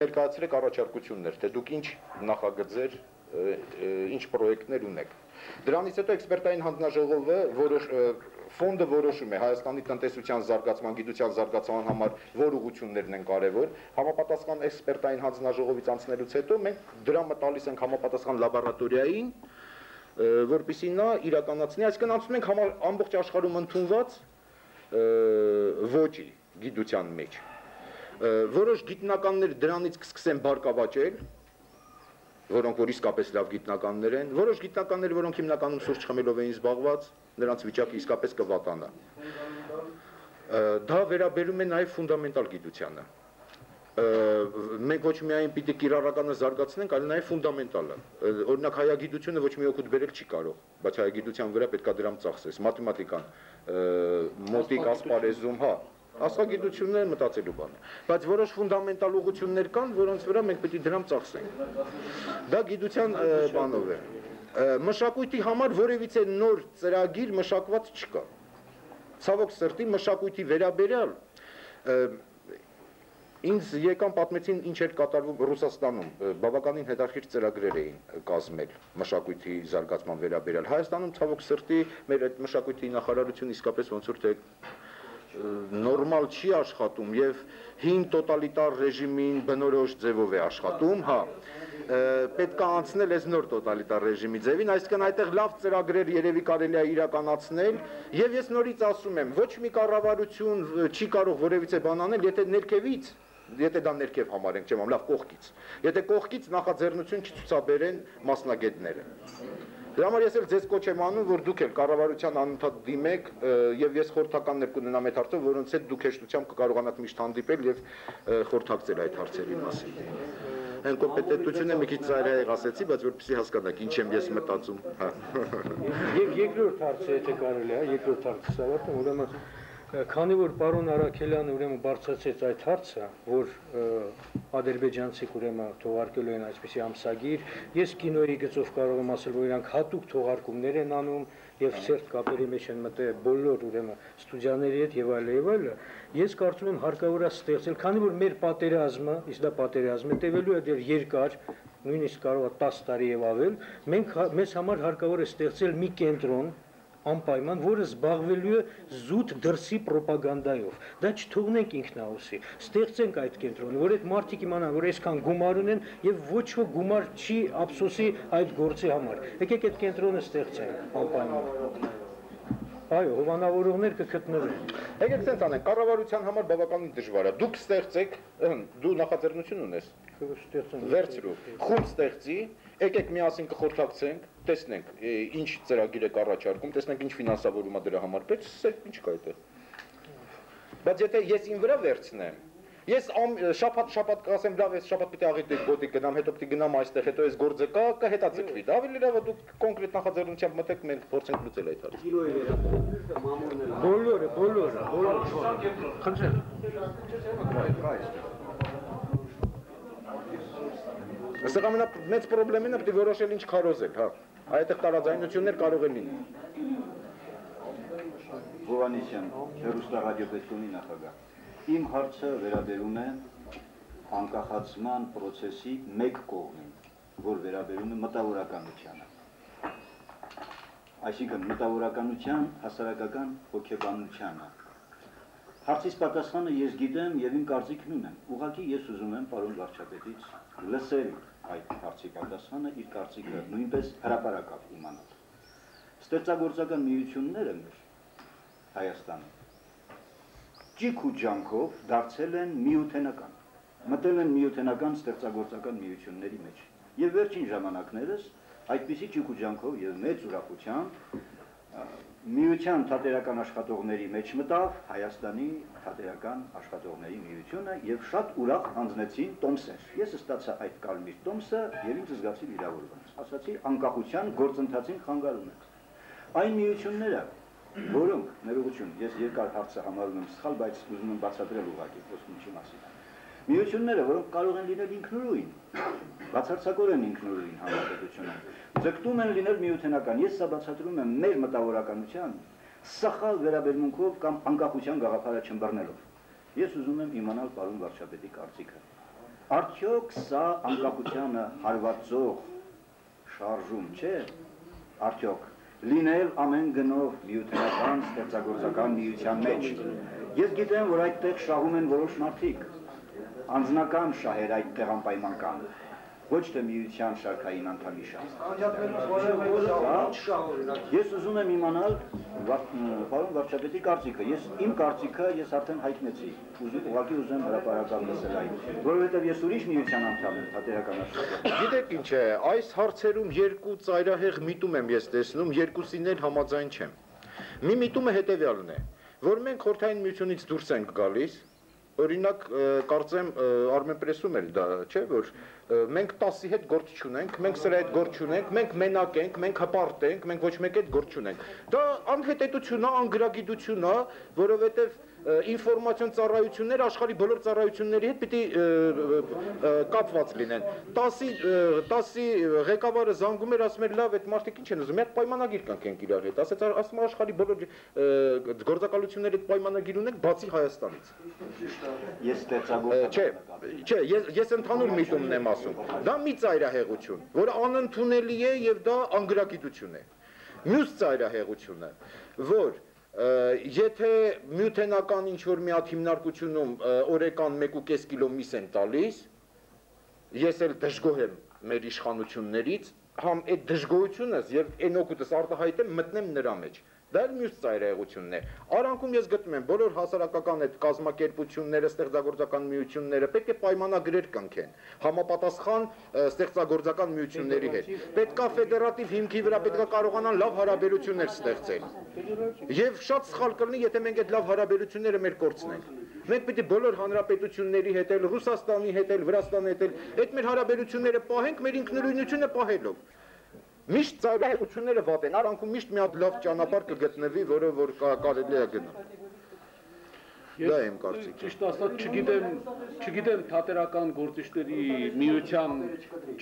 Ներկայացրեք առաջարկություններ, թե դուք ինչ նախագծեր, ինչ պրոյեկտներ ունեք։ Դրանից հետո էքսպերտային հանձնաժողովը ֆոնդը որոշում է Հայաստանի տնտեսության զարգացման, գիտության զարգացման համար որ ուղղություններն են կարևոր, համապատասխան էքսպերտային հանձնաժողովից անցնելուց հետո մենք դրամը տալիս ենք համապատասխան լաբորատորիային, որպեսզի նա իրականացնի, այսինքն անցնում ենք ամբողջ աշխարհում ընդունված ոճի գիտության մեջ։ Որոշ գիտնականներ դրանից կսկսեն բարգավաճել, որոնք որ իսկապես լավ գիտնականներ են, որոշ գիտնականներ, որոնք հիմնականում սուրճ խմելով էին զբաղված, նրանց վիճակը իսկապես կվատանա։ Դա վերաբերում է նաև ֆունդամենտալ գիտությանը։ Մենք ոչ միայն պիտի կիրառականը զարգացնենք, այլ նաև ֆունդամենտալը։ Օրինակ հայագիտությունը ոչ մի օգուտ բերել չի կարող, բայց հայագիտության վրա պետք է դրամ ծախսես, մաթեմատիկան, մոտիկ ասպարեզում, հա, աստղագիտությունն է մտածելու բան է, բայց որոշ ֆունդամենտալ ուղղություններ կան, որոնց վրա մենք պետք է դրամ ծախսենք։ Դա գիտության բանով է։ Մշակույթի համար որևիցե նոր ծրագիր մշակված չկա։ Ցավոք սրտի մշակույթի վերաբերյալ ինձ եկան պատմեցին ինչ էր կատարվում Ռուսաստանում, բավականին հետաքրքիր ծրագրեր էին կազմել մշակույթի զարգացման վերաբերյալ։ Հայաստանում ցավոք սրտի մեր այդ մշակույթի նախարարությունը իսկապես ոնց որ թե նորմալ չի աշխատում եւ հին տոտալիտար ռեժիմին բնորոշ ձևով է աշխատում, հա, պետք է անցնել այս նոր տոտալիտար ռեժիմի ձևին, այսինքն այդտեղ լավ ծրագրեր երևի կարելի է իրականացնել եւ ես նորից ասում եմ, ոչ մի կառավարություն չի կարող որևիցե բան անել, եթե դա ներքև համարենք, չեմ լավ կողքից, եթե կողքից նախաձեռնություն չցուցաբերեն մասնագետները։ Դրա համար ես էլ ձեզ կոչ եմ անում, որ դուք էլ կառավարության անընդհատ դիմեք եւ ես խորհրդականներ կունենամ այդ հարցով, որոնց հետ դուք հեշտությամբ կկարողանաք միշտ հանդիպել եւ խորհրդակցել այդ հարցերի մասին։ Այն կոմպետենտությունը մի քիչ ծայրահեղ ասեցի, բայց որպեսզի հասկանաք ինչ եմ ես մտածում։ Եվ երկրորդ հարցը, եթե կարելի է, երկրորդ հարցը ավարտեմ, ուրեմն քանի որ պարոն Արաքելյանը ուրեմն բարձրացեց այդ հարցը, որ ադրբեջանցիք ուրեմն թողարկելու են այսպիսի ամսագիր, ես կինոյի գծով կարող եմ ասել, որ իրանք հատուկ թողարկումներ են անում եւ սերտ կապերի մեջ են մտել բոլոր ուրեմն ստուդիաների հետ եւ այլը, ես կարծում եմ հարկավոր է ստեղծել, քանի որ մեր պատերազմը, իսկ դա պատերազմ է, տևելու է դեռ երկար, նույնիսկ կարող է 10 տարի եւ ավել, մեզ համար հարկավոր է ստեղծել մի կենտրոն անպայման, որը զբաղվելու է զուտ դրսի պրոպագանդայով։ Դա չթողնենք ինքնաուսի, ստեղծենք այդ կենտրոնը, որ այդ մարդիկ իմանան, որ այսքան գումար ունեն եւ ոչ ոք գումար չի ափսոսի այդ գործի համար։ Եկեք այդ կենտրոնը ստեղծենք անպայման։ Այո, հովանավորողներ կգտնվեն։ Եկեք ցենց անենք, կառավարության համար բավականին դժվար է։ Դուք ստեղծեք, դու նախաձեռնություն ունես։ Վերցրու, խումբ ստեղծի, եկեք միասին կխորհրդակցենք, տեսնենք ինչ ծրագիր եք առաջարկում, տեսնենք ինչ ֆինանսավորում է դրա համար, բայց ինչ կա այդտեղ։ Բայց եթե ես ին վրա վերցնեմ, ես շաբաթ կասեմ, լավ, ես շաբաթ պիտի աղիտ գոտի գնամ, հետո պիտի գնամ այստեղ, հետո այս գործը կա հետաձգվի։ Դա ավելի լավ է դուք կոնկրետ նախաձեռնությամբ մտեք, մենք փորձենք լուծել այդ հարցը։ Բոլորը։ Խնդրեմ։ Այստեղ ամենամեծ պրոբլեմն է պետք է որոշել ինչ քարոզել, հա։ Այդտեղ տարաձայնություններ կարող են լինել։ Հովհաննիսյան, հեռուստառադիոպետկոմի նախագահ։ Իմ հարցը վերաբերում է անկախացման process-ի մեկ կողմին, որ վերաբերում է մտավորականությանը։ Այսինքն մտավորականության հասարակական հոգեբանությանը։ Հարցից պատասխանը ես գիտեմ եւ իմ կարծիքն ունեմ։ Ուղղակի ես ուզում եմ պարոն վարչապետից լսել այդ հարցի պատասխանը, իր կարծիքը նույնպես հրապարակավ իմանալ։ Ստեղծագործական միությունները մեր Հայաստանում ճիք ու ջանքով դարձել են միութենական, մտել են միութենական ստեղծագործական միությունների մեջ։ Եվ վերջին ժամանակներս այդպիսի ճիք ու ջանքով եւ մեծ ուրախությամբ միության թատերական աշխատողների մեջ մտավ Հայաստանի թատերական աշխատողների միությունը եւ շատ ուրախ հանձնեցին տոմսեր։ Ես ստացա այդ կարմիր տոմսը եւ ինձ զգացի վիրավորված։ Ասացի անկախության գործընթացին խանգարում եք։ Այն միությունները, որոնք ներողություն, ես երկար հարցը համարում եմ սխալ, բայց ուզում եմ բացատրել ուղղակի ոստիչի մասին։ Միությունները, որոնք կարող են լինել ինքնուրույն, բացարձակորեն ինքնուրույն հանրապետությունում, ձգտում են լինել միութենական։ Ես սա բացատրում եմ մեր մտավորականության սխալ վերաբերմունքով կամ անկախության գաղափարը չըմբռնելով։ Ես ուզում եմ իմանալ պարոն վարչապետի կարծիքը։ Արդյոք սա անկախությանը հարվածող շարժում չէ, արդյոք լինել ամեն գնով միութենական ստեղծագործական միության մեջ։ Ես գիտեմ, որ այդտեղ շահում են որոշ մարդիկ, անձնական շահեր այդտեղ անպայման կան, ոչ թե միության շարքային անդամի շահ։ Ես ուզում եմ իմանալ պարոն վարչապետի կարծիքը, իմ կարծիքը ես արդեն հայտնեցի, ուղղակի ուզում հրապարակալ լսել այն, որովհետև ես ուրիշ միության անդամ եմ, թատերական աշխարհում։ Գիտեք ինչ է, այս հարցերում երկու ծայրահեղ միտում եմ ես տեսնում, երկուսին էլ համաձայն չեմ։ Մի միտումը հետևյալն է, որ մենք խորհրդային միությունից դուրս ենք գալիս, օրինակ կարծեմ Armenpress-ում էլ դա չէ, որ մենք 10-ի հետ գործ չունենք, մենք սրա հետ գործ չունենք, մենք մենակ ենք, մենք հպարտ ենք, մենք ոչ մեկի հետ գործ չունենք։ Դա անհետեթություն է, անգրագիտություն է, որովհետև ինֆորմացիոն ծառայությունները աշխարհի բոլոր ծառայությունների հետ պիտի կապված լինեն։ 10-ի ղեկավարը զանգում էր, ասում էր լավ, այդ մարդիկ ինչ են ուզում, մի հատ պայմանագիր կանքենք իրար հետ, ասում աշխարհի բոլոր գործակալությունների հետ պայմանագիր ունենք, բացի Հայաստանից։ Ես ստեղծագործական Չէ, ես ընդհանուր միտումն եմ ասում։ Դա մի ծայրահեղություն, որը անընդունելի է եւ դա անգրագիտություն է։ Մյուս ծայրահեղությունը, որ եթե միութենական ինչ-որ մի հատ հիմնարկությունում օրեկան 1.5 կիլո միս են տալիս, ես էլ դժգոհ եմ մեր իշխանություններից, համ այդ դժգոհությունս եւ այն օգուտս արտահայտեմ մտնեմ նրա մեջ։ Դա էլ մյուս ծայրահեղությունն է։ Արանքում ես գտնում եմ բոլոր հասարակական այդ կազմակերպությունները, ստեղծագործական միությունները պետք է պայմանագրեր կնքեն, համապատասխան ստեղծագործական միությունների հետ։ Պետքա ֆեդերատիվ հիմքի վրա պետքա կարողանան լավ հարաբերություններ ստեղծել։ Եվ շատ սխալ կլինի, եթե մենք այդ լավ հարաբերությունները մեր կորցնենք։ Մենք պետք է բոլոր հանրապետությունների հետ էլ, Ռուսաստանի հետ էլ, Վրաստանի հետ էլ, այդ մեր հարաբերությունները պահենք մեր ինքնուրույնությունը պահելով։ Միշտ ծայրահեղությունները վատ են, արանքում միշտ մի հատ լավ ճանապարհ կգտնվի, որը որ կարելի է գնալ։ Դա եմ կարծիքը։ Ճիշտ ասած, չգիտեմ թատերական գործիչների միության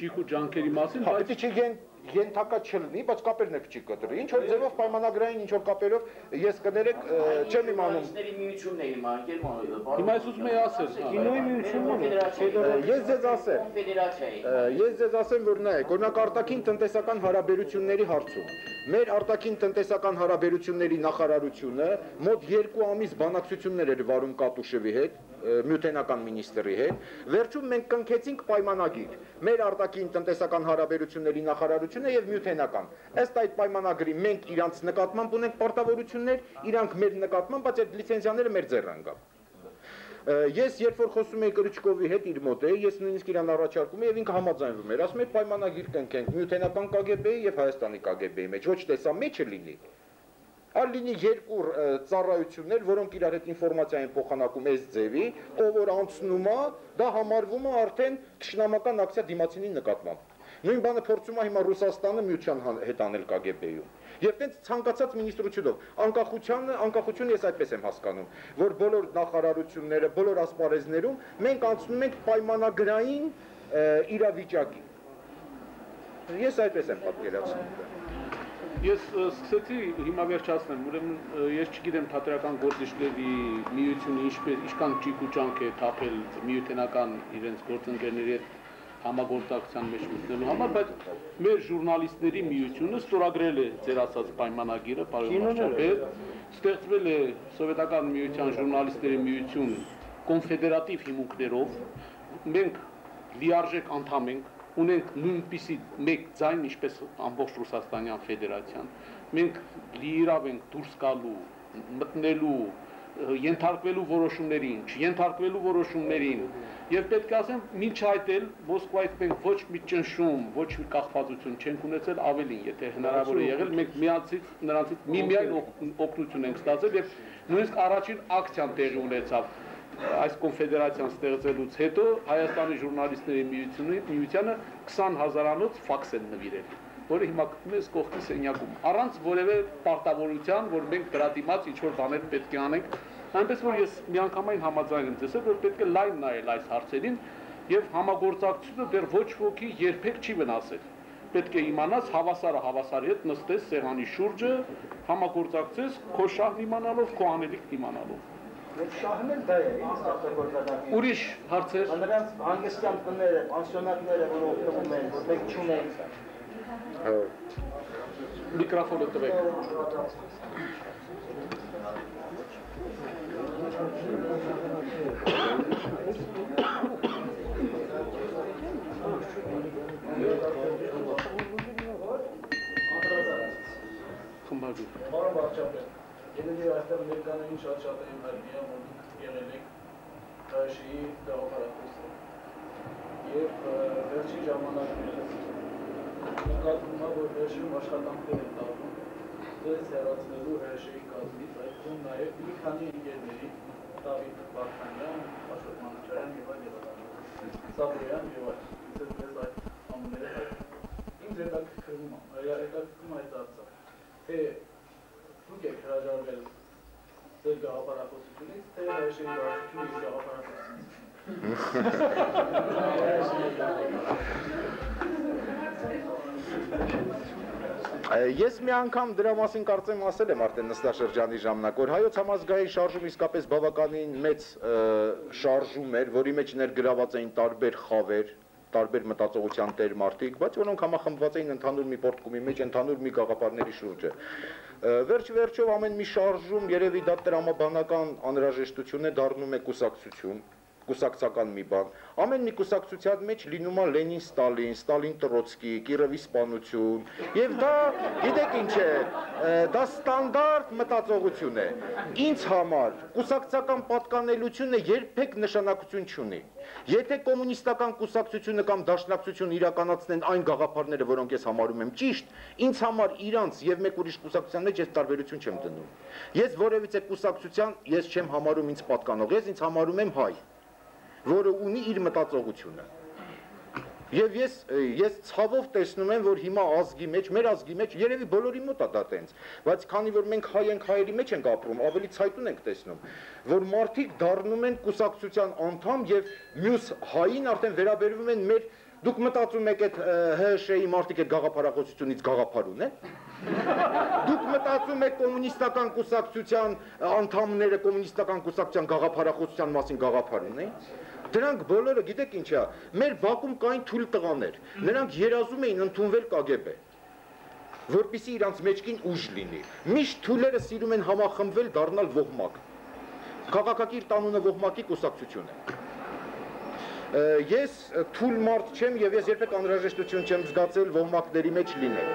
ճիխ ու ջանքերի մասին, բայց պետք է ենթակա չլինի, բայց կապերն եք չի կտրի։ Ինչ որ ձևով պայմանագրային ինչ որ կապերով ես կներեք չեմ իմանում։ Միությունն է հիմա, հիմա ես ուզում եի ասել, Կինոյի միությունն է։ Ես ձեզ ասեմ, որ նայեք, օրինակ արտաքին տնտեսական հարաբերությունների հարցում մեր արտաքին տնտեսական հարաբերությունների նախարարությունը մոտ 2 ամիս բանակցություններ էր վարում Կատուշևի հետ, միութենական մինիստրի հետ, վերջում մենք կնքեցինք պայմանագիր։ Մեր արտաքին տնտեսական հարաբերությունների նախարարությունը եւ միութենական։ Ըստ այդ պայմանագրի մենք իրանց նկատմամբ ունենք պարտավորություններ, իրանք մեր նկատմամբ, բայց այդ լիցենզիաները մեր ձեռն կան։ Ես երբ որ խոսում եի Կրիչկովի հետ իր մոտ էի, ես նույնիսկ իրան առաջարկում եի եւ ինքը համաձայնվում էր, ասում էր պայմանագիր կնքենք միութենական KGB-ի եւ Հայաստանի KGB-ի մեջ, ոչ թե սա մեջը լինի, այլ լինի երկու ծառայություններ, որոնք իրար հետ ինֆորմացիա են փոխանակում այս ձևի, ով որ անցնում է, դա համարվում է արդեն թշնամական ակցիա դիմացինի նկատմամբ։ Նույն բանը փորձում է հիմա Ռուսաստանը միության հետ անել KGB-ում։ Եվ տենց ցանկացած մինիստրությունով անկախությունը ես այդպես եմ հասկանում, որ բոլոր նախարարությունները, բոլոր ասպարեզներում մենք անցնում ենք պայմանագրային իրավիճակի։ Ես այդպես եմ պատկերացնում։ Ես սկսեցի հիմա վերջացնեմ, ուրեմն ես չգիտեմ թատերական գործիչների միությունը ինչքան ճիգ ու ջանք է թափել միութենական իրենց գործընկերների հետ համագործակցության մեջ մտնելու համար, բայց մեր ժուրնալիստների միությունը ստորագրել է ձեր ասած պայմանագիրը, պարոն վարչապետ, ստեղծվել է սովետական միության ժուրնալիստների միություն կոնֆեդերատիվ հիմունքներով, մենք լիարժեք անդամ ենք, ունենք նույնպիսի մեկ ձայն, ինչպես ամբողջ Ռուսաստանյան ֆեդերացիան, մենք լիիրավ ենք դուրս գալու, մտնելու, ենթարկվելու որոշումներին, չենթարկվելու որոշումներին, եւ պետք է ասեմ, մինչ այդ էլ Մոսկվայից մենք ոչ մի ճնշում, ոչ մի կախվածություն չենք ունեցել, ավելին, եթե հնարավոր է եղել, մենք նրանցից միմիայն օգնություն ենք ստացել եւ նույնիսկ առաջին ակցիան տեղի ունեցավ այս կոնֆեդերացիան ստեղծելուց հետո Հայաստանի ժուրնալիստների միությանը 20,000-անոց ֆաքս են նվիրել, որը հիմա գտնում է կողքի սենյակում, առանց որևէ պարտավորության, որ մենք դրա դիմաց ինչ-որ բաներ պետք է անենք, այնպես որ ես միանգամայն համաձայն եմ ձեզ, որ պետք է լայն նայել այս հարցերին եւ համագործակցությունը դեռ ոչ ոքի երբեք չի վնասել։ Պետք է իմանաս հավասարը հավասարի հետ նստես սեղանի շուրջը, համագործակցես քո շահն իմանալով, քո անելիքն իմանալով։ Շահն էլ դա է, ստեղծագործական։ Ուրիշ հարցեր։ Նրանց հանգստյան տները, պանսիոնատները, որ օգտվում են, որ մեկ չունեն։ Միկրոֆոնը տվեք։ Խմբագիր։ Պարոն վարչապետ, երևի այստեղ ներկաներին շատ են հայտնի է, որ դուք եղել եք ՀՇԻ գաղափարախոսը եւ վերջին ժամանակներս նկատվում է, որ ՀՇԻ-ում աշխատանքներ են տարվում ձեզ հեռացնելու ՀՇԻ կազմից, այդ թվում նաեւ մի քանի ընկերների Դավիթ Վարդանյան, Աշոտ Մանուկյան եւ այլն, Սաբոյան եւ այլն, ձեզ այդ անունները ինձ հետաքրքրում է այդ հարցը, թե դուք եք հրաժարվել ձեր գաղափարախոսությունից, թե ՀՇԻ վարչությունը իր գաղափարախոսությունից։ Ես մի անգամ դրա մասին կարծեմ ասել եմ արդեն նստաշրջանի ժամանակ, որ հայոց համազգային շարժում իսկապես բավականին մեծ շարժում էր, որի մեջ ներգրաված էին տարբեր խավեր, տարբեր մտածողության տեր մարդիկ, բայց որոնք համախմբված էին ընդհանուր մի պորտկումի մեջ, ընդհանուր մի գաղափարների շուրջը։ Վերջ-վերջով ամեն մի շարժում երևի դա տրամաբանական անհրաժեշտություն է, դառնում է կուսակցություն, կուսակցական մի բան։ Ամեն մի կուսակցության մեջ լինում է Լենին Ստալին, Ստալին Տրոցկի, Կիրովի սպանություն, եւ դա գիտեք ինչ է, դա ստանդարտ մտածողություն է։ Ինձ համար կուսակցական պատկանելությունը երբեք նշանակություն չունի։ Եթե կոմունիստական կուսակցությունը կամ դաշնակցությունը իրականացնեն այն գաղափարները, որոնք ես համարում եմ ճիշտ, ինձ համար իրանց եւ մեկ ուրիշ կուսակցության մեջ ես տարբերություն չեմ դնում։ Ես որևիցե կուսակցության ես չեմ համարում ինձ պատկանող, ես ինձ համարում եմ հայ, որը ունի իր մտածողությունը։ Եվ ես ցավով տեսնում եմ, որ հիմա ազգի մեջ, մեր ազգի մեջ երևի բոլորի մոտ է դա տենց, բայց քանի որ մենք հայ ենք, հայերի մեջ ենք ապրում, ավելի ցայտուն ենք տեսնում, որ մարդիկ դառնում են կուսակցության անդամ եւ մյուս հային արդեն վերաբերվում են մեր դուք մտածում եք այդ ՀՇ-ի մարդիկ այդ գաղափարախոսությունից գաղափար ունեն։ Դուք մտածում եք կոմունիստական կուսակցության անդամները կոմունիստական կուսակցության գաղափարախոսության մասին գաղափար ունեն։ Դրանք բոլորը գիտեք ինչ է, մեր Բաքում կային թույլ տղաներ, նրանք երազում էին ընդունվել ԿԳԲ, որպեսզի իրանց մեջքին ուժ լինի։ Միշտ թույլերը սիրում են համախմբվել, դառնալ ոհմակ։ Քաղաքակիրթ անունը ոհմակի կուսակցություն է։ Ես թույլ մարդ չեմ եւ ես երբեք անհրաժեշտություն չեմ զգացել ոհմակների մեջ լինել։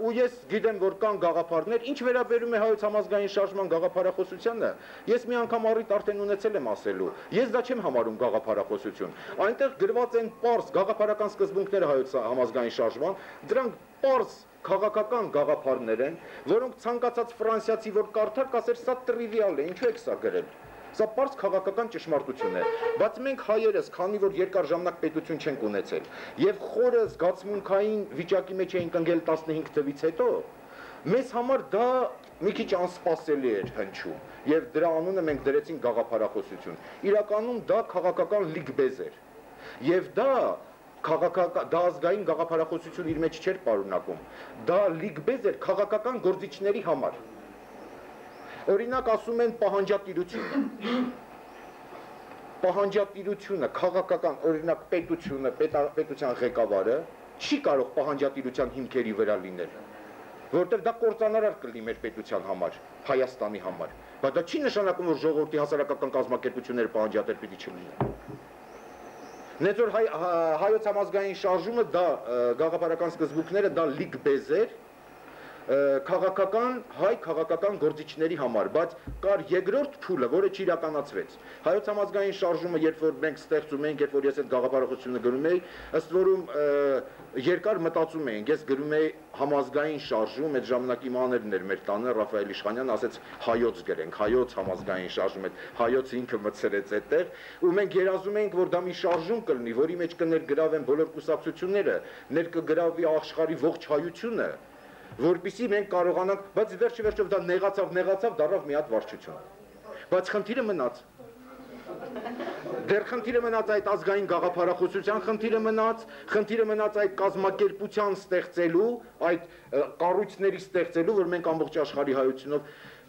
Ու ես գիտեմ, որ կան գաղափարներ, ինչ վերաբերում է հայոց համազգային շարժման գաղափարախոսությանը, ես մի անգամ առիթ արդեն ունեցել եմ ասելու, ես դա չեմ համարում գաղափարախոսություն։ Այնտեղ գրված են պարզ գաղափարական սկզբունքները հայոց համազգային շարժման, դրանք պարզ քաղաքական գաղափարներ են, որոնք ցանկացած ֆրանսիացի որ կարդար, կասեր սա տրիվիալ է, ինչու եք սա գրել։ Սա պարզ քաղաքական ճշմարտություն է, բայց մենք հայերս, քանի որ երկար ժամանակ պետություն չենք ունեցել եւ խորը զգացմունքային վիճակի մեջ էինք ընկել 15 թվից հետո, մեզ համար դա մի քիչ անսպասելի էր հնչում եւ դրա անունը մենք դրեցինք գաղափարախոսություն։ Իրականում դա քաղաքական լիգբեզ էր եւ դա ազգային գաղափարախոսություն իր մեջ չէր պարունակում, դա լիգբեզ էր քաղաքական գործիչների համար։ Օրինակ ասում են պահանջատիրությունը, քաղաքական, օրինակ պետությունը, պետության ղեկավարը չի կարող պահանջատիրության հիմքերի վրա լինել, որտեղ դա կործանարար կլինի մեր պետության համար, Հայաստանի համար, բայց դա չի նշանակում, որ ժողովրդի հասարակական կազմակերպությունները պահանջատեր պիտի չլինեն։ Նեծ որ հայոց համազգային շարժումը դա գաղափարական սկզբունքները դա լիգբեզ էր քաղաքական գործիչների համար, բայց կար երկրորդ փուլը, որը չիրականացվեց։ Հայոց համազգային շարժումը, երբ որ մենք ստեղծում ենք, երբ որ ես այդ գաղափարախոսությունը գրում էի, ըստ որում երկար մտածում էինք, ես գրում էի համազգային շարժում, այդ ժամանակի մաներն էր մեր տանը, Ռաֆայել Իշխանյանն ասեց հայոց գրենք, հայոց համազգային շարժում, այդ հայոց ինքը մտցրեց այդտեղ, ու մենք երազում էինք, որ դա մի շարժում կլինի, որի մեջ կներգրավեն բոլոր կուսակցությունները, ներկգրավի աշխարհի ողջ հայությունը, որպեսզի մենք կարողանանք, բայց վերջիվերջով դա նեղացավ, դառավ մի հատ վարչություն։ Բայց խնդիրը մնաց։ Դեռ խնդիրը մնաց այդ ազգային գաղափարախոսության խնդիրը մնաց այդ կազմակերպության ստեղծելու, այդ կառույցների ստեղծելու, որ մենք ամբողջ աշխարհի հայությունով,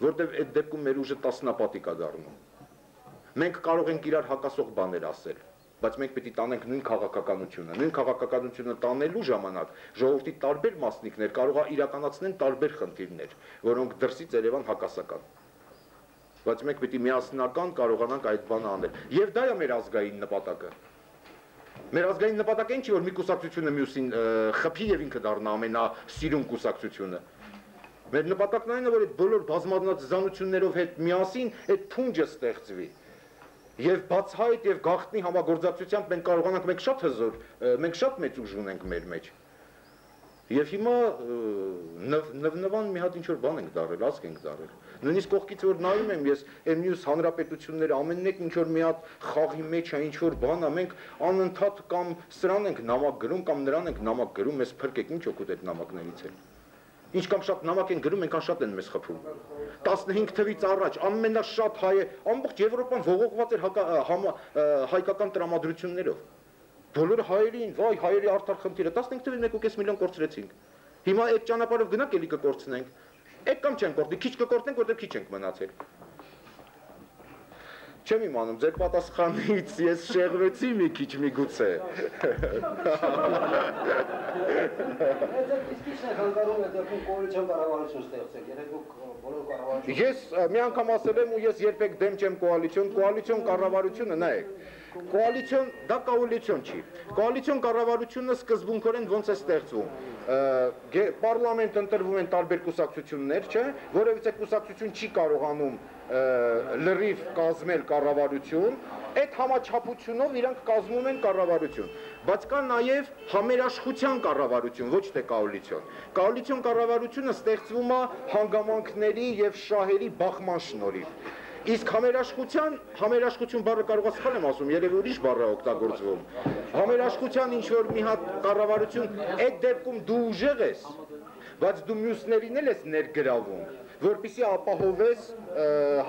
որտեղ այդ դեպքում մեր ուժը տասնապատիկ է դառնում։ Մենք կարող ենք իրար հակասող բաներ ասել, բայց մենք պետք է տանենք նույն քաղաքականությունը։ Նույն քաղաքականությունը տանելու ժամանակ ժողովրդի տարբեր մասնիկներ կարող է իրականացնեն տարբեր խնդիրներ, որոնք դրսից Երևան հակասական։ Բայց մենք պետք է միասնական կարողանանք այդ բանը անել։ Եվ դա է մեր ազգային նպատակը։ Մեր ազգային նպատակը ինչ որ մի կուսակցությունը մյուսին խփի եւ ինքը դառնա ամենասիրուն կուսակցությունը։ Մեր նպատակն այն է, որ այդ բոլոր բազմազանություններով հետ միասին այդ փունջը ստեղծվի։ Եվ բացահայտ եւ գաղտնի համագործակցությամբ մենք կարողանանք մենք շատ մեծ ուժ ունենք մեր մեջ։ Եվ հիմա նվնվան մի հատ ինչ որ բան ենք դարել, ազգ ենք դարել։ Նույնիսկ կողքից որ նայում եմ ես, այն մյուս հանրապետությունները ամենն է ինչ որ մի հատ խաղի մեջ է, ինչ որ բան է, մենք անընդհատ կամ սրան ենք նամակ գրում, կամ նրան ենք նամակ գրում, մեզ փրկեք, ինչ օգուտ այդ նամակներից են։ Ինչքան շատ նամակ են գրում, այնքան շատ են մեզ խփում։ 15 թվից առաջ ամենաշատ հայը ամբողջ Եվրոպան ողողված էր հայկական տրամադրություններով։ Բոլոր հայերին, վայ, հայերի արդար խնդիրը 15 թվին 1.5 միլիոն կորցրեցինք։ Հիմա այդ ճանապարհով գնանք էլի կկորցնենք։ Այդ կամ չենք կորցնի, քիչ կկորցնենք, որտեղ քիչ ենք մնացել։ Չեմ իմանում, ձեր պատասխանից ես շեղվեցի մի քիչ միգուցե։ Ես մի անգամ ասել եմ ու ես երբեք դեմ չեմ կոալիցիոն կառավարությունը նայեք։ Կոալիցիոն դա կոալիցիոն չի։ Կոալիցիոն կառավարությունը սկզբունքորեն ոնց է ստեղծվում։ Պարլամենտ ընտրվում են տարբեր կուսակցություններ, չէ՞, որևիցե կուսակցություն չի կարողանում լրիվ կազմել կառավարություն, այդ համաչափությունով իրանք կազմում են կառավարություն, բայց կա նաև համերաշխության կառավարություն, ոչ թե կոալիցիոն։ Կոալիցիոն կառավարությունը ստեղծվում է հանգամանքների եւ շահերի բախման շնորհիվ։ Իսկ համերաշխություն բառը կարող է սխալ եմ ասում, երևի ուրիշ բառ է օգտագործվում։ Համերաշխության ինչ որ մի հատ կառավարություն, այդ դեպքում դու ուժեղ ես, բայց դու մյուսներին էլ ես ներգրավում, որպեսզի ապահովես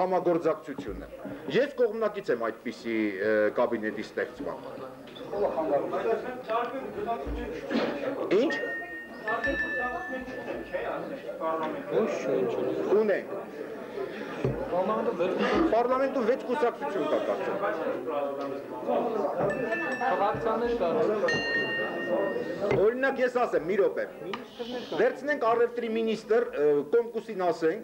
համագործակցությունը։ Ես կողմնակից եմ այդպիսի կաբինետի ստեղծման։ Ինչ? Ունենք։ Պարլամենտում 6 կուսակցություն կա կարծեմ։ Օրինակ ես ասեմ, մի րոպե։ Վերցնենք առևտրի մինիստր, կոմկուսին ասենք,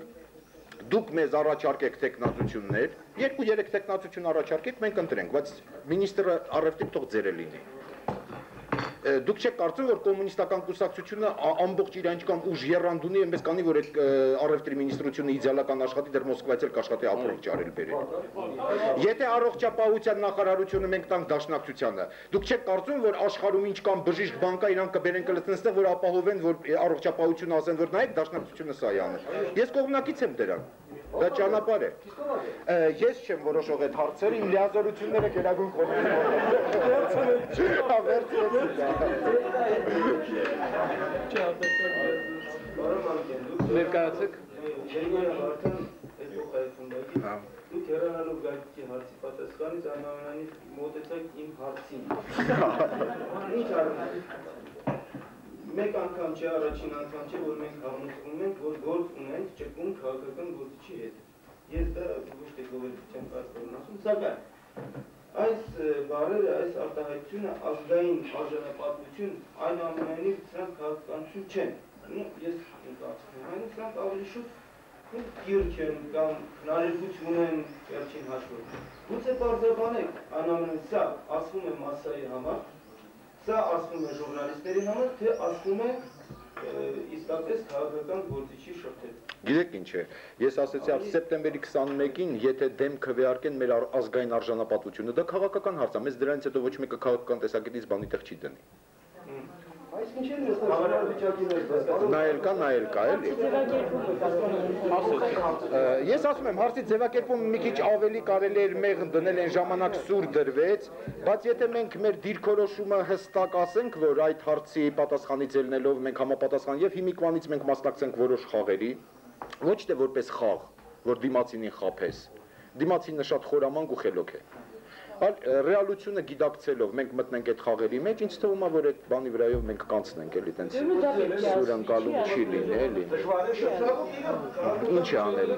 դուք մեզ առաջարկեք տեխնացություններ, 2-3 տեխնացություն առաջարկեք, մենք ընտրենք, բայց մինիստրը առևտրի թող ձերը լինի։ Դուք չեք կարծում, որ կոմունիստական կուսակցությունը ամբողջ իր այնքան ուժ եռանդունի է, մեզ կանի, որ այդ առևտրի մինիստրությունը իդեալական աշխատի, դեռ Մոսկվայից էլ կաշխատի ապրանք ճարել բերել։ Եթե առողջապահության նախարարությունը մենք տանք դաշնակցությանը, դուք չեք կարծում, որ աշխարհում ինչ կան բժիշկ բան կա, իրանք կբերեն կլցնեն այստեղ, որ ապահովեն, որ առողջապահությունը ասեն, որ նայեք դաշնակցությունը սա է անում։ Ես կողմնակից եմ դրան։ Դա ճանապարհ է։ Ես չեմ որոշող այդ հարցերը, իմ լիազորությունները գերագույն Ներկայացեք։ Դուք հեռանալով գայքի հարցի պատասխանից անհամենայնիվ մոտեցեք իմ հարցին։ Ինչ արվում։ Մեկ անգամ չէ, առաջին անգամ չէ, որ մենք համոզվում ենք, որ գործ ունենք ճկուն քաղաքական գործիչի հետ։ Ես դա ոչ թե գովերտության կարգավորն ասում, սակայն այս բառերը, այս արտահայտությունը ազգային արժանապատվություն այնուամենայնիվ սրանք քաղաքականություն չեն։ Ես կարծում եմ, սրանք ավելի շուտ գիրք են կամ հնարավորություն են վերջին հաշվով։ Գուցե պարզաբանեք, այնուամենայնիվ սա ասվում է մասսայի համար, սա ասվում է ժուրնալիստների համար, թե ասվում է իսկապես քաղաքական գործիչի շփթել։ Գիտեք ինչ է, ես ասեցի սեպտեմբերի 21-ին, եթե դեմ քվեարկեն մեր ազգային արժանապատվությունը, դա քաղաքական հարց է, մեզ դրանից հետո ոչ մեկը քաղաքական տեսակետից բանի տեղ չի դնի։ Այս ինչ են ես նայել կա, էլի։ Ես ասում եմ, հարցի ձևակերպում մի քիչ ավելի կարելի էր մեղմ դնել, այն ժամանակ սուր դրվեց, բայց եթե մենք մեր դիրքորոշումը հստակ ասենք, որ այդ հարցի պատասխանից ելնելով մենք համապատասխան եւ հիմիկվանից մենք մասնակցենք որոշ խաղերի, ոչ թե որպես խաղ, որ դիմացինին խափես, դիմացինը շատ խորամանկ ու խելոք է։ Ռեալությունը գիտակցելով մենք մտնենք այդ խաղերի մեջ, ինձ թվում է, որ այդ բանի վրայով մենք կանցնենք էլի տենց սուրանկալում չի լինի, էլի։ Ինչ է անել։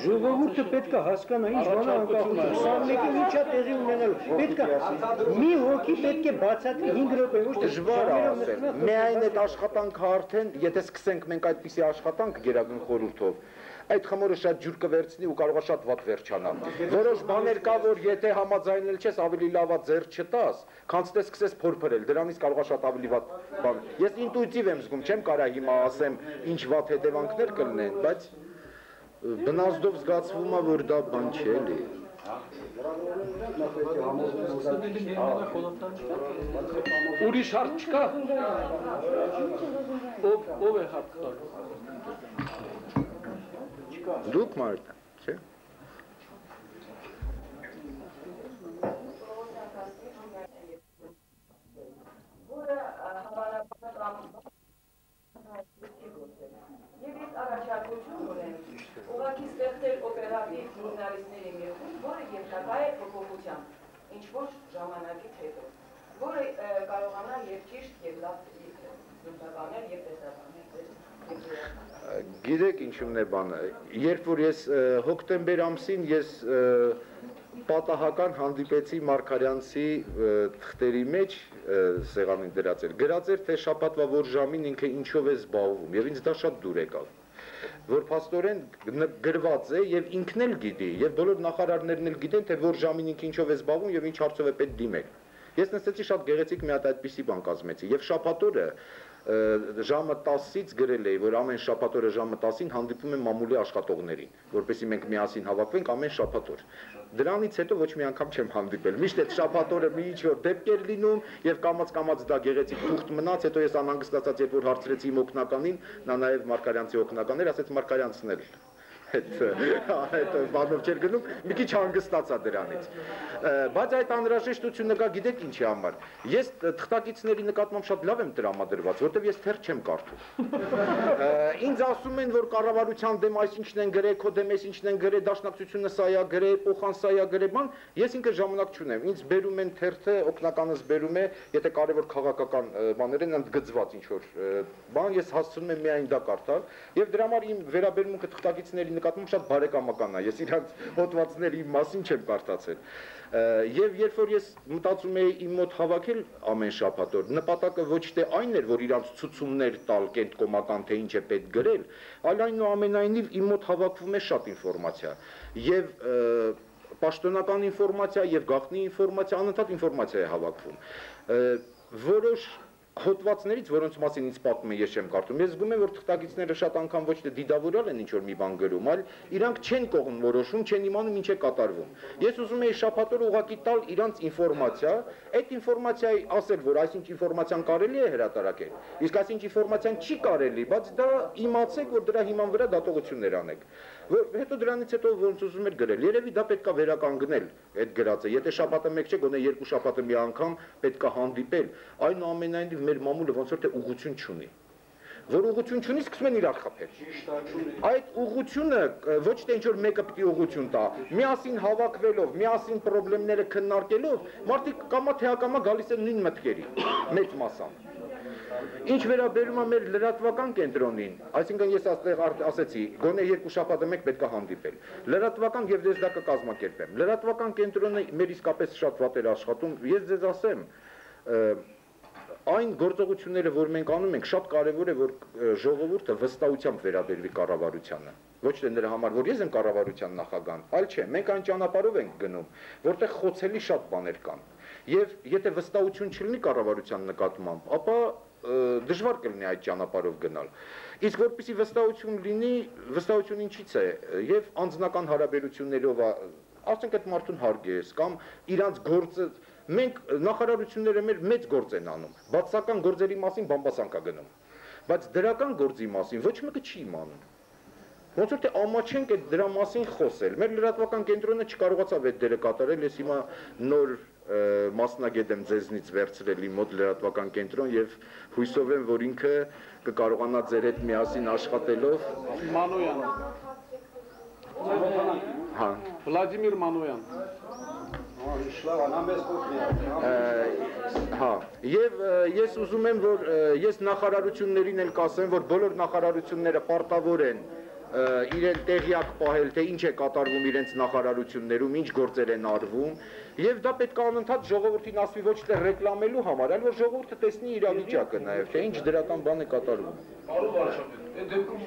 Ժողովուրդը պետք է հասկանա ինչ բան է անկախություն։ 21-ին ինչա տեղի ունենալու։ Պետք է մի հոգի պետք է բացատրի 5 րոպե, ոչ թե դժվար է ասել։ Միայն այդ աշխատանքը արդեն, եթե սկսենք մենք այդպիսի աշխատանք Գերագույն խորհրդով, այդ խմորը շատ ջուր կվերցնի ու կարող է շատ վատ վերջանալ։ Որոշ բաներ կա, որ եթե համաձայնել չես, ավելի լավ է ձեռ չտաս, քան թե սկսես փորփրել, դրանից կարող է շատ ավելի վատ բան։ Ես ինտուիտիվ եմ զգում, չեմ կարա հիմա ասեմ ինչ վատ հետևանքներ կլինեն, բայց բնազդով զգացվում է, որ դա բան չէ էլի։ Ուրիշ հարց չկա։ Ով է հարց տալու։ Դուք մարդ, չէ՞։ Որը հավանաբար եւ ես առաջարկություն ունեմ ուղղակի ստեղծել օպերատիվ ժուրնալիստների մի խումբ, որը երկակայ է փոփոխության, ինչ որ ժամանակից հետո, որը կարողանա եւ ճիշտ եւ լավ զուգականել եւ տեսականել։ Գիտեք ինչումն է բանը, երբ որ ես հոկտեմբեր ամսին ես պատահական հանդիպեցի Մարգարյանցի թղթերի մեջ սեղանին դրած էր, գրած էր, թե շաբաթվա որ ժամին ինքը ինչով է զբաղվում եւ ինձ դա շատ դուր եկավ, որ փաստորեն գրված է եւ ինքն էլ գիտի եւ բոլոր նախարարներն էլ գիտեն, թե որ ժամին ինքը ինչով է զբաղվում եւ ինչ հարցով է պետք դիմել։ Ես նստեցի շատ գեղեցիկ մի հատ այդպիսի բան կազմեցի եւ շաբաթ օրը ժամը 10-ից գրել էի, որ ամեն շաբաթ օրը ժամը 10-ին հանդիպում եմ մամուլի աշխատողներին, որպեսզի մենք միասին հավաքվենք ամեն շաբաթ օր։ Դրանից հետո ոչ մի անգամ չեմ հանդիպել։ Միշտ այդ շաբաթ օրը մի ինչ-որ դեպք էր լինում եւ կամաց դա գեղեցիկ թուղթ մնաց, հետո ես անհանգստացած երբ որ հարցրեցի իմ օգնականին, նա նաեւ Մարգարյանցի օգնականն էր, ասեց Մարգարյանցն էլ այդ բանով չէր գնում, մի քիչ հանգստացա դրանից։ Բայց այդ անհրաժեշտությունը կա, գիտեք ինչի համար։ Ես թղթակիցների նկատմամբ շատ լավ եմ տրամադրված, որտեվ ես թերթ չեմ կարդում։ Ինձ ասում են, որ կառավարության դեմ այսինչն են գրել, քո դեմ այսինչն են գրել, դաշնակցությունը սա է գրել, փոխան սա է գրել, բան, ես ինքը ժամանակ չունեմ։ Ինձ բերում են թերթը, օգնականս բերում է, եթե կարևոր քաղաքական բաներ են ընդգծված ինչ որ բան, ես հասցնում եմ միայն դա կարդալ, եւ դրա համար իմ վերաբերմունքը թղթակիցների նկատմամբ շատ բարեկամական է, ես իրանց հոդվածների մասին չեմ կարդացել։ Եվ երբ որ ես մտածում էի իմ մոտ հավաքել ամեն շաբաթ օր, նպատակը ոչ թե այն էր, որ իրանց ցուցումներ տալ կենտկոմական թե ինչ է պետք գրել, այլ այնուամենայնիվ իմ մոտ հավաքվում է շատ ինֆորմացիա, եւ պաշտոնական ինֆորմացիա եւ գաղտնի ինֆորմացիա, անընդհատ ինֆորմացիա է հավաքվում։ Որոշ հոդվածներից, որոնց մասին ինձ պատմում են, ես չեմ կարդում, ես զգում եմ, որ թղթակիցները շատ անգամ ոչ թե դիդավորյալ են ինչ-որ մի բան գրում, այլ իրանք չեն կողմնորոշում, չեն իմանում ինչ է կատարվում։ Ես ուզում եի շաբաթ օրը ուղղակի տալ իրանց ինֆորմացիա, այդ ինֆորմացիայի ասել, որ այսինչ ինֆորմացիան կարելի է հրատարակել, իսկ այսինչ ինֆորմացիան չի կարելի, բայց դա իմացեք, որ դրա հիման վրա դատողություններ անեք։ Հետո դրանից հետո ոնց ուզում էր գրել, երևի դա պետք է վերականգնել այդ գրածը, եթե շաբաթը մեկ չէ, գոնե երկու շաբաթը մի անգամ պետք է հանդիպել, այնուամենայնիվ մեր մամուլը ոնց որ թե ուղղություն չունի, որ ուղղություն չունի, սկսում են իրար խփել։ Այդ ուղղությունը ոչ թե ինչ-որ մեկը պիտի ուղղություն տա, միասին հավաքվելով, միասին խնդիրները քննարկելով, մարդիկ կամա թե ակամա գալիս են նույն մտքերի, մեծ մասամբ։ Ինչ վերաբերում է մեր լրատվական կենտրոնին, այսինքն ես այստեղ ասեցի, գոնե երկու շաբաթը մեկ պետք է հանդիպել։ Լրատվական եւ ես դա կկազմակերպեմ։ Լրատվական կենտրոնը մեր իսկապես շատ վատ էր աշխատում, ես ձեզ ասեմ, այն գործողությունները, որ մենք անում ենք, շատ կարևոր է, որ ժողովուրդը վստահությամբ վերաբերվի կառավարությանը։ Ոչ թե նրա համար, որ ես եմ կառավարության նախագահան, այլ չէ, մենք այն ճանապարհով ենք գնում, որտեղ խոցելի շատ բաներ կան։ Եվ եթե վստահություն չլինի կառավարության նկատմամբ, ապա դժվար կլինի այդ ճանապարհով գնալ։ Իսկ որպեսզի վստահություն լինի, վստահություն ինչից է, եւ անձնական հարաբերություններով, ասենք այդ մարդուն հարգես կամ իրանց գործը, մենք նախարարությունները մեր մեծ գործ են անում, բացական գործերի մասին բամբասանք է գնում, բայց դրական գործի մասին ոչ մեկը չի իմանում։ Ոնց որ թե ամաչենք այդ դրա մասին խոսել։ Մեր լրատվական կենտրոնը չկարողացավ այդ դերը կատարել, ես հիմա նոր մասնագետ եմ ձեզնից վերցրել իմ մոտ լրատվական կենտրոն եւ հույսով եմ, որ ինքը կկարողանա ձեր հետ միասին աշխատելով Մանոյան։ Հա։ Վլադիմիր Մանոյան։ Հա, եւ ես ուզում եմ, որ ես նախարարություններին էլ կասեմ, որ բոլոր նախարարությունները պարտավոր են իրեն տեղյակ պահել, թե ինչ է կատարվում իրենց նախարարություններում, ինչ գործեր են արվում, եւ դա պետք է անընդհատ ժողովրդին ասվի ոչ թե ռեկլամելու համար, այլ որ ժողովուրդը տեսնի իրավիճակը նաեւ, թե ինչ դրական բան է կատարվում։ Պարոն վարչապետ, այդ դեպքում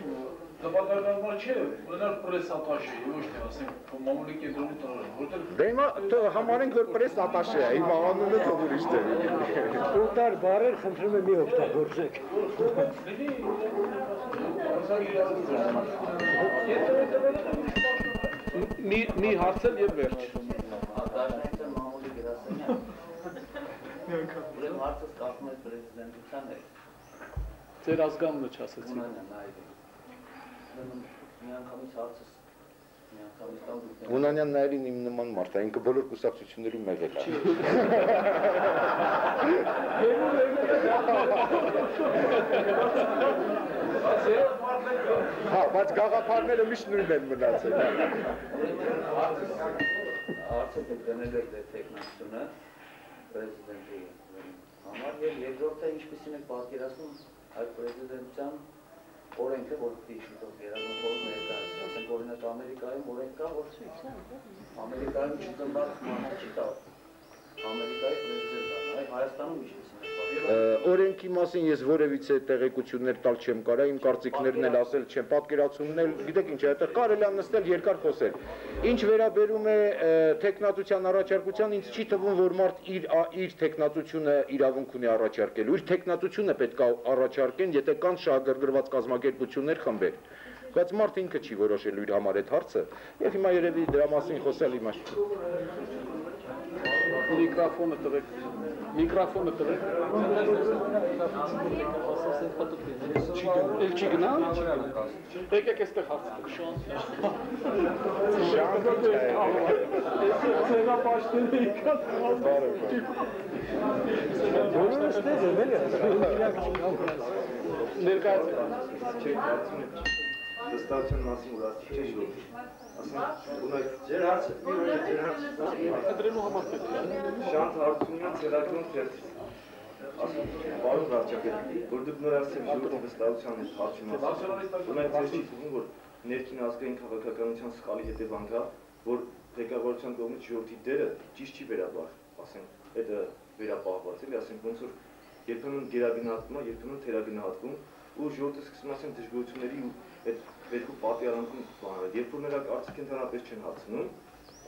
նպատակարար չէ, ունենալ պրես ատաշե, ոչ թե ասենք մամուլի կենտրոնի տնօրեն, որտեղ Դե հիմա համարենք, որ պրես ատաշե է, հիմա անունը թող ուրիշ տեղ։ Օտար բառեր խնդրում եմ մի օգտագործեք։ Մի հարցել եւ վերջ։ Մամուլի գրասենյակ։ Ուրեմն հարցը կապվում է պրեզիդենտության հետ։ Ձեր ազգանունը չասեցիք։ Ունանյան Նայիրին։ Ուրեմն միանգամից հարցս միանգամից կամ դուք Ունանյան Նայիրին իմ նման մարդ է, ինքը բոլոր կուսակցություններում եղել է։ Հա, բայց գաղափարները միշտ նույնն են մնացել։ Հարցը դնել եք դե տեխնիկությունը պրեզիդենտի համար եւ երկրորդը ինչպեսին եք պատկերացնում այդ պրեզիդենտության օրենքը, որ դիժիտալ գերազանցող ներկայացնում, ասենք օրինակ Ամերիկայում օրենք կա, որ Ամերիկայում չծնված մանակ չի տա։ Ամերիկայի պրեզիդենտը, այ Հայաստանում ինչպեսին եք պատկերացնում։ Օրենքի մասին ես որևիցե տեղեկություններ տալ չեմ կարա, իմ կարծիքներն էլ ասել չեմ, պատկերացումն էլ, գիտեք ինչ է, այդտեղ կարելի է նստել երկար խոսել։ Ինչ վերաբերում է տեխնատության առաջարկության, ինձ չի թվում, որ մարդ իր տեխնատությունը իրավունք ունի առաջարկելու, իր տեխնատությունը պետք է առաջարկեն, եթե կան շահագրգռված կազմակերպություններ, խմբեր։ Բայց մարդը ինքը չի որոշելու իր համար այդ հարցը, եւ հիմա երևի դրա մասին խոսել իմաստ։ Միկրոֆոնը տվեք։ Միկրոֆոնը տվեք։ Էլ չի գնա։ Եկեք այստեղ հարց Վստահության մասին որ ասի չէ շուտ։ Ասենք ունեք ձեր հարցը, ձեր հարցը։ դրելու համար պետք է։ Շանթ հարցումն ծրագրում թերթ։ Ասում պարոն վարչապետ, որ դուք նոր ասեմ ժողովրդի վստահության հետ հարցում ասում։ Ունեք ձեր չի թվում, որ ներքին ազգային քաղաքականության սխալի հետևանք է, որ ղեկավարության կողմից ժողովրդի դերը ճիշտ չի վերաբար, ասենք, դա վերապահված էլի, ասենք ոնց որ երբեմն գերագնահատվում է, երբեմն թերագնահատվում, ու ժողովուրդը սկսում ասեմ դժգոհությունների ու այդ երկու պատիարանքում բանը, երբ որ նրա կարծիքը ընդհանրապես չեն հացնում,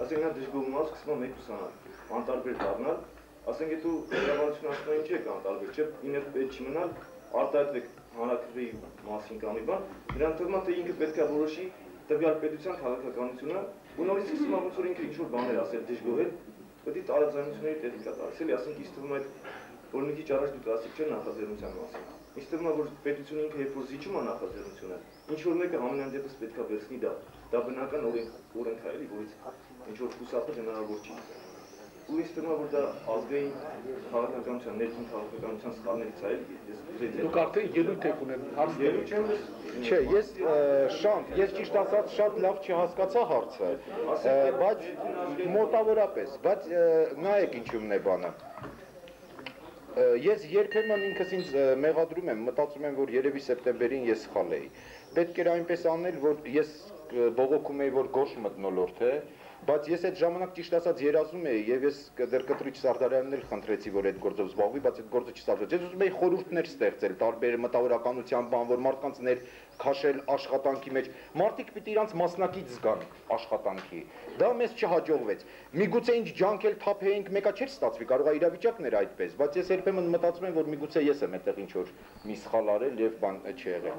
ասենք նա դժգոհումա սկսում է մեկուսանալ, անտարբեր դառնալ, ասենք եթե ղեկավարությունը ասում է ինչ է անտարբեր, չէ, ինքը պետք չի մնալ, արտահայտվեք հանրաքվեի մասին կամ մի բան, նրան թվում է թե ինքը պետք է որոշի տվյալ պետության քաղաքականությունը, ու նորից սկսում է ոնց որ ինքը ինչ-որ բաներ ասել, դժգոհել, պետք է տարաձայնությունների տեղի կա տալիս, էլի ասենք ինձ թվում է որ մի քիչ առաջ դուք ասիք չէ նախաձեռնության մասին։ Ինձ թվում է որ պետությունը ինքը երբ որ զիջում է նախաձեռնությունը, ինչ որ մեկը ամենայն դեպս պետք է վերցնի դա բնական օրենք է էլի, որից ինչ որ խուսափել հնարավոր չի։ Ու ինձ թվում է որ դա ազգային քաղաքականության, ներքին քաղաքականության սխալներից է էլի։ Դուք արդեն ելույթ եք ունեն, հարց ելույթ չեմ։ Չէ, ես Շանթ, ես ճիշտ ասած շատ լավ չհասկացա հարցը, բայց մոտավորապես, բայց նայեք ինչումն է բանը։ Ես երբեմն ինքս ինձ մեղադրում եմ, մտածում եմ, որ երևի սեպտեմբերին ես սխալ էի։ Պետք էր այնպես անել, որ ես բողոքում էի, որ գորշ մթնոլորտ է, բայց ես այդ ժամանակ ճիշտ ասած երազում էի եւ ես դեռ կտրիչ Սարդարյանն էլ խնդրեցի, որ այդ գործով զբաղվի, բայց այդ գործը չստացվեց։ Ես ուզում էի խորհուրդներ ստեղծել, տարբեր մտավորականության բան, որ մարդկանց ներ քաշել աշխատանքի մեջ, մարդիկ պիտի իրանց մասնակից զգան աշխատանքի։ Դա մեզ չհաջողվեց։ Միգուցե ինչ ջանքել թափեինք, մեկա չէր ստացվի, կարող է իրավիճակն էր այդպես, բայց ես երբեմն մտածում եմ, որ միգուցե ես եմ այդտեղ ինչ որ մի սխալ արել եւ բան չի եղել։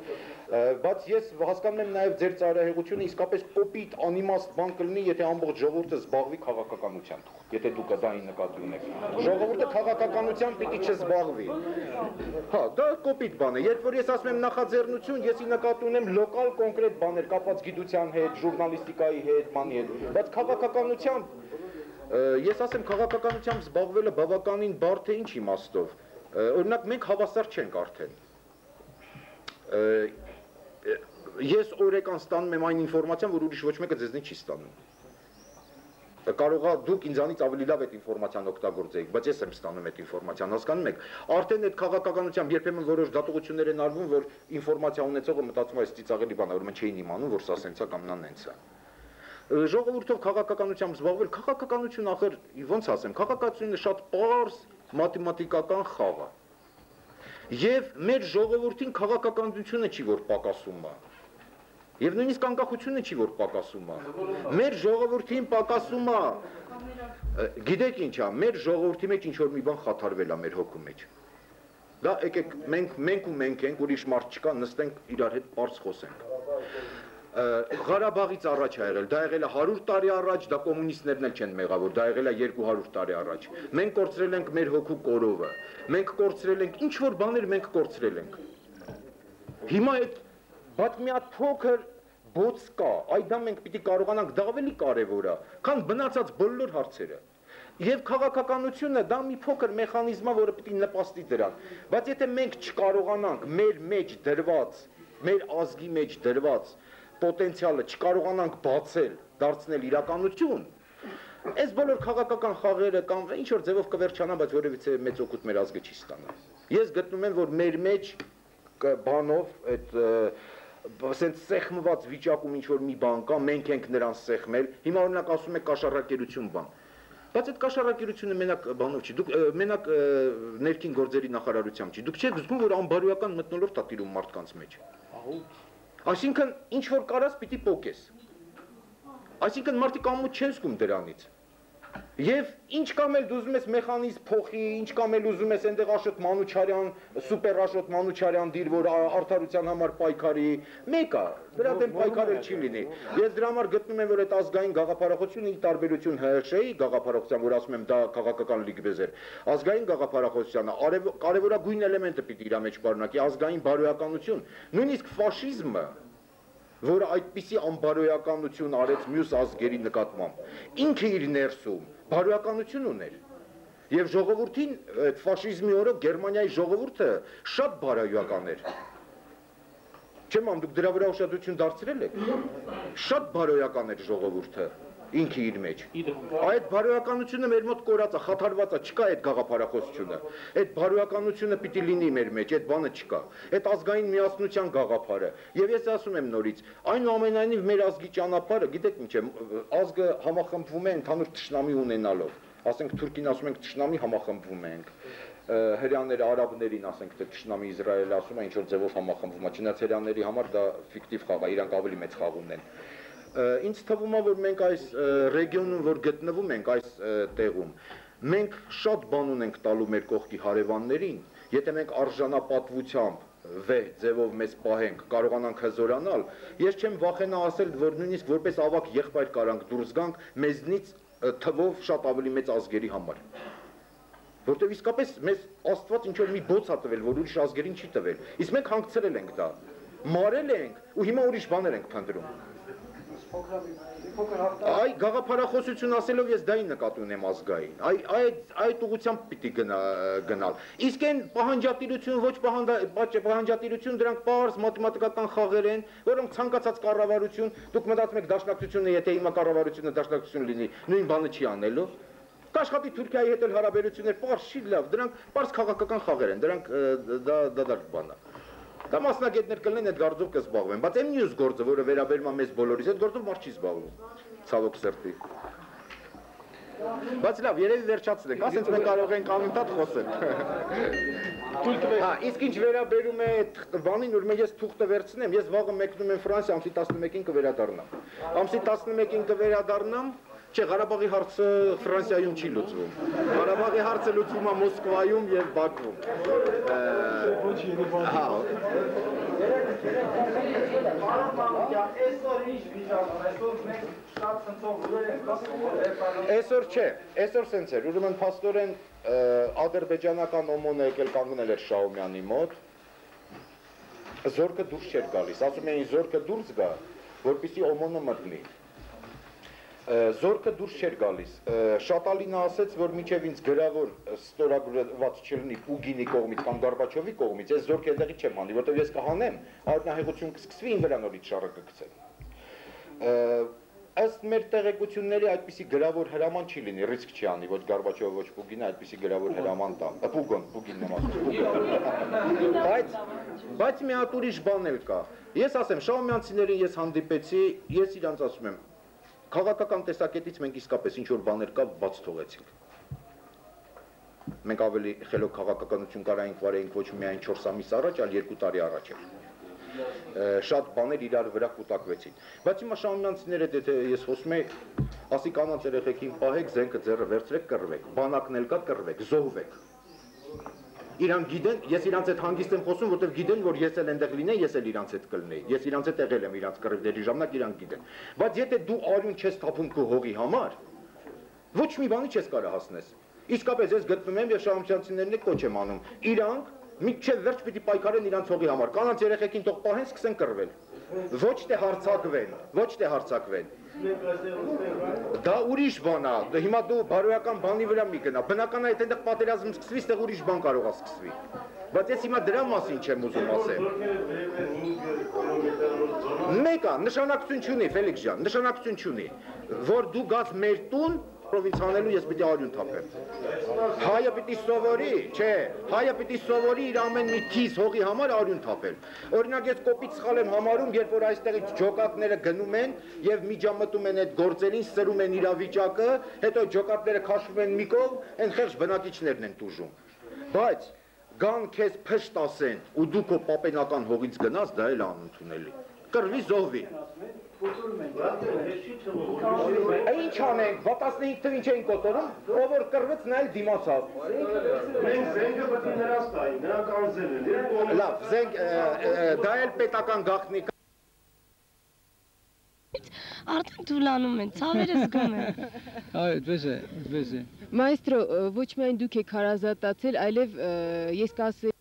Բայց ես հասկանում եմ նաեւ ձեր ծառայողությունը իսկապես կոպիտ անիմաստ բան կլինի, եթե ամբողջ ժողովուրդը զբաղվի քաղաքականությամբ, եթե դուք դա նկատի ունեք։ Ժողովուրդը քաղաքականությամբ պիտի չզբաղվի։ Հա, դա կոպիտ բան է։ Երբ որ ես ասում եմ նախաձեռնություն, ես նկատի ունեմ լոկալ կոնկրետ բաներ կապված գիտության հետ, ժուրնալիստիկայի հետ, բանի հետ, բայց քաղաքականությամբ ես ասեմ քաղաքականությամբ զբաղվելը բավականին բարդ է ինչ իմաստով։ Օրինակ մենք հավասար չենք արդեն։ Ես օրեկան ստանում եմ այն ինֆորմացիան, որ ուրիշ ոչ մեկը ձեզնից չի ստանում։ Կարող է դուք ինձանից ավելի լավ այդ ինֆորմացիան օգտագործեիք, բայց ես եմ ստանում այդ ինֆորմացիան, հասկանում եք։ Արդեն այդ քաղաքականությամբ երբեմն որոշ դատողություններ են արվում, որ ինֆորմացիա ունեցողը մտածում է այս ծիծաղելի բան, ուրեմն չէին իմանում, որ սա սենցա կամ նա նենց է։ Ժողովուրդով քաղաքականությամբ զբաղվել, քաղաքականություն ախր ոնց ասեմ, քաղաքականությունը շատ պարզ մաթեմատիկական խաղ է։ Եվ մեր ժողովրդին քաղաքականությունը չի որ պակասում է։ Եվ նույնիսկ անկախությունը չի որ պակասում է։ Մեր ժողովրդին պակասում է։ Գիտեք ինչ է, մեր ժողովրդի մեջ ինչ որ մի բան խաթարվել է մեր հոգու մեջ։ Դա եկեք մենք ու մենք ենք, ուրիշ մարդ չկա, նստենք իրար հետ պարզ խոսենք։ Ղարաբաղից առաջ ա եղել, դա եղել է 100 տարի առաջ, դա կոմունիստներն էլ չեն մեղավոր, դա եղել է 200 տարի առաջ։ Մենք կորցրել ենք մեր հոգու կորովը, մենք կորցրել ենք ինչ որ բաներ մենք կորցրել ենք։ Հիմա այդ բայց մի հատ փոքր բոց կա, այ դա մենք պիտի կարողանանք, դա ավելի կարևոր է, քան մնացած բոլոր հարցերը։ Եվ քաղաքականությունը դա մի փոքր մեխանիզմ է, որը պիտի նպաստի դրան։ Բայց եթե մենք չկարողանանք մեր մեջ դրված, մեր ազգի մեջ դրված պոտենցիալը չկարողանանք բացել, դարձնել իրականություն, այս բոլոր քաղաքական խաղերը կամ ինչ որ ձևով կվերջանան, բայց որևիցե մեծ օգուտ մեր ազգը չի ստանա։ Ես գտնում եմ, որ մեր մեջ բանով այդ ասենց սեղմված վիճակում ինչ որ մի բան կա, մենք ենք նրան սեղմել։ Հիմա օրինակ ասում եք կաշառակերություն բան։ Բայց այդ կաշառակերությունը մենակ բանով չի, դուք մենակ ներքին գործերի նախարարությամբ չի։ Դուք չեք զգում, որ անբարոյական մթնոլորտ է տիրում մարդկանց մեջ։ Այսինքն ինչ որ կարած պիտի պոկես։ Այսինքն մարդիկ ամոթ չեն զգում դրանից։ Եվ ինչ կամ էլ դու ուզում ես մեխանիզմ փոխի, ինչ կամ էլ ուզում ես այնտեղ Աշոտ Մանուչարյան, սուպեր Աշոտ Մանուչարյան դիր, որ արդարության համար պայքարի, մեկ է, դրա դեմ պայքարել չի լինի։ Ես դրա համար գտնում եմ, որ այդ ազգային գաղափարախոսությունը ի տարբերություն ՀՀՇ-ի գաղափարախոսության, որ ասում եմ դա քաղաքական լիգբեզ էր, ազգային գաղափարախոսությանը կարևորագույն էլեմենտը պիտի իր մեջ պարունակի ազգային բարոյականություն, նույնիսկ ֆաշիզմը, որը այդպիսի անբարոյականություն արեց մյուս ազգերի նկատմամբ, ինքը իր ներսում բարոյականություն ուներ։ Եվ ժողովրդին այդ ֆաշիզմի օրը Գերմանիայի ժողովուրդը շատ բարոյական էր։ Չեմ ամ դուք դրա վրա ուշադրություն դարձրել եք։ Շատ բարոյական էր ժողովուրդը ինքը իր մեջ։ Այդ բարոյականությունը մեր մոտ կորած է, խաթարված է, չկա այդ գաղափարախոսությունը։ Այդ բարոյականությունը պիտի լինի մեր մեջ, այդ բանը չկա։ Այդ ազգային միասնության գաղափարը։ Եվ ես ասում եմ նորից, այնուամենայնիվ մեր ազգի ճանապարհը, գիտեք ինչ է, ազգը համախմբվում է ընդհանուր թշնամի ունենալով։ Ասենք Թուրքին ասում ենք թշնամի համախմբվում ենք։ Հրյաները արաբներին ասենք թե թշնամի Իսրայելը ասում է ինչ որ ձևով համախմբվում է, չնայած հրյաների համար դա ֆիկտիվ խաղ է, իրանք ավելի մեծ խաղ ունեն։ Ինձ թվում է, որ մենք այս ռեգիոնում, որ գտնվում ենք այս տեղում, մենք շատ բան ունենք տալու մեր կողքի հարևաններին, եթե մենք արժանապատվությամբ վեհ ձևով մեզ պահենք, կարողանանք հզորանալ, ես չեմ վախենա ասել, որ նույնիսկ որպես ավակ եղբայր կարանք դուրս գանք մեզնից թվով շատ ավելի մեծ ազգերի համար։ Որտեվ իսկապես մեզ Աստված ինչ որ մի բոց է տվել, որ ուրիշ ազգերին չի տվել։ Իսկ մենք հանգցրել ենք դա, մարել ենք ու հիմա ուրիշ բաներ ենք փնտրում։ Այ գաղափարախոսություն ասելով ես դա նկատի ունեմ ազգային, այդ ուղղությամբ պիտի գնալ։ Իսկ այն պահանջատիրություն, ոչ պահանջատիրություն, դրանք պարզ մաթեմատիկական խաղեր են, որոնք ցանկացած կառավարություն, դուք մտածում եք դաշնակցությունը, եթե հիմա կառավարությունը դաշնակցություն լինի, նույն բանը չի անելու։ Կաշխատի Թուրքիայի հետ էլ հարաբերություններ պարզ չի լավ, դրանք պարզ քաղաքական խաղեր են, դրանք դա բան է։ Դա մասնագետներ կլինեն այդ գործով կզբաղվեն, բայց այն մյուս գործը, որը վերաբերում է մեզ բոլորիս, այդ գործով մարդ չի զբաղվում, ցավոք սրտի։ Բայց լավ, երևի վերջացնենք, ասենց մենք կարող ենք անընդհատ խոսել։ Հա, իսկ ինչ վերաբերում է բանին, որ ես թուղթը վերցնեմ, ես վաղը մեկնում եմ Ֆրանսիա, ամսի 11-ին կվերադառնամ։ Ամսի 11-ին կվերադառնամ, չէ, Ղարաբաղի հարցը Ֆրանսիայում չի լուծվում։ Ղարաբաղի հարցը լուծվում է Մոսկվայում եւ Բաքվում։ Հա։ Այսօր չէ, այսօր սենց էր, ուրեմն փաստորեն ադրբեջանական օմոնը եկել կանգնել էր Շահումյանի մոտ, զորքը դուրս չէր գալիս, ասում էին զորքը դուրս գա, որպեսզի օմոնը մտնի։ Զորքը դուրս չէր գալիս, Շատալինը ասեց, որ մինչև ինձ գրավոր ստորագրված չլինի Պուգինի կողմից կամ Գորբաչովի կողմից, ես զորքը այդտեղի չեմ հանի, որտեղ ես կհանեմ, արտնահեղություն կսկսվի, ին վրա նորից շարը կգցեն։ ըստ մեր տեղեկությունների այդպիսի գրավոր հրաման չի լինի, ռիսկ չի անի, ոչ Գորբաչովը, ոչ Պուգինը այդպիսի գրավոր հրաման տա։ Պուգինն եմ ասում։ Բայց մի հատ ուրիշ բան էլ կա։ Ես ասեմ, Շահումյանցիներին ես հանդիպեցի, ես իրանց ասում եմ, քաղաքական տեսակետից մենք իսկապես ինչ որ բաներ կա բաց թողեցինք։ Մենք ավելի խելոք քաղաքականություն կարայինք վարեինք ոչ միայն 4 ամիս առաջ, այլ 2 տարի առաջ էր։ Շատ բաներ իրար վրա կուտակվեցին։ Բայց հիմա Շահումյանցիները, եթե ես խոսում եմ, ասի կանանց երեխեքին պահեք, զենքը ձեռը վերցրեք, կռվեք, բանակն էլ կա, կռվեք, զոհվեք։ Իրանք գիտեն, ես իրանց հետ հանգիստ եմ խոսում, որտեղ գիտեն, որ ես էլ այնտեղ լինեի, ես էլ իրանց հետ կլինեի։ Ես իրանց հետ եղել եմ իրանց կռիվների ժամանակ, իրանք գիտեն։ Բայց եթե դու արյուն չես թափում քո հողի համար, ոչ մի բանի չես կարող հասնես։ Իսկապես ես գտնում եմ եւ Շահումյանցիներն էլ կոչ եմ անում։ Իրանք մինչև վերջ պիտի պայքարեն իրանց հողի համար։ Կանանց երեխեքին թող պահեն, սկսեն կռվել։ Ոչ թե հարձակվեն, ոչ թե հարձակվեն։ Դա ուրիշ բան է։ Հիմա դու բարոյական բանի վրա մի գնա։ Բնական է, եթե այնտեղ պատերազմ սկսվի, այստեղ ուրիշ բան կարող է սկսվի։ Բայց ես հիմա դրա մասին չեմ ուզում ասել։ Մեկը նշանակություն չունի, Ֆելիքս ջան, նշանակություն չունի, որ դու գաս մեր տուն պրովինցիանելու ես պիտի արյուն թափեմ։ Հայը պիտի սովորի, չէ, հայը պիտի սովորի իր ամեն մի քիզ հողի համար արյուն թափել։ Օրինակ ես կոպիտ սխալ եմ համարում, երբ որ այստեղից ջոկատները գնում են եւ միջամտում են այդ գործերին, սրում են իրավիճակը, հետո ջոկատները քաշվում են մի կողմ, այն խեղճ բնակիչներն են տուժում։ Բայց գան քեզ փշտ ասեն ու դու քո պապենական հողից գնաս, դա էլ անընդունելի։ Կռվի զոհվի։ Ինչ անենք, 15 թվին չէին կոտորում, ով որ կռվեց նա էլ դիմացավ։ Մենք զենքը պետք է նրանց տային, նրանք անձել են։ Լավ, զենք, դա էլ պետական գաղտնի Արդեն դուլանում են, ցավերը զգում են։ Այդպես է։ Մայստրո, ոչ միայն դուք եք հարազատացել, այլև ես կասեի